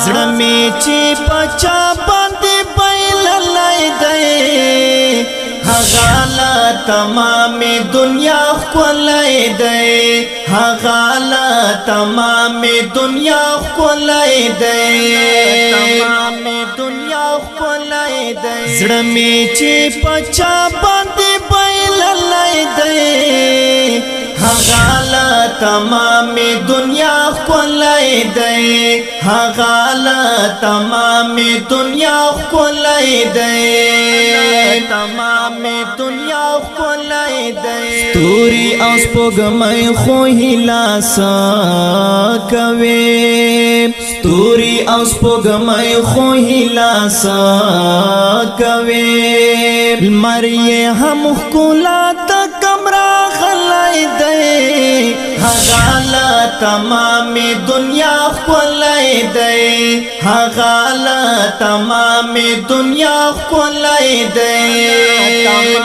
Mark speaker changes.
Speaker 1: زړه می چې پچا باندې بایللای دی هغه لا تمام دنیا خولای دی هغه لا تمام دنیا خولای دی تمام دنیا خولای دی زړه می چې پچا باندې بایللای دی هغه لا تمام دنیا خولای دی هغه لا تمام دنیا خولای دی تمام دنیا خولای دی ستوري او سپوږمۍ خو هلاس کوي ستوري او سپوږمۍ خو هلاس کوي لمر یې هم ښکلا ته کمره غلی دی هغه لا تمام دنیا خولای دی هغه لا تمام دنیا خولای دی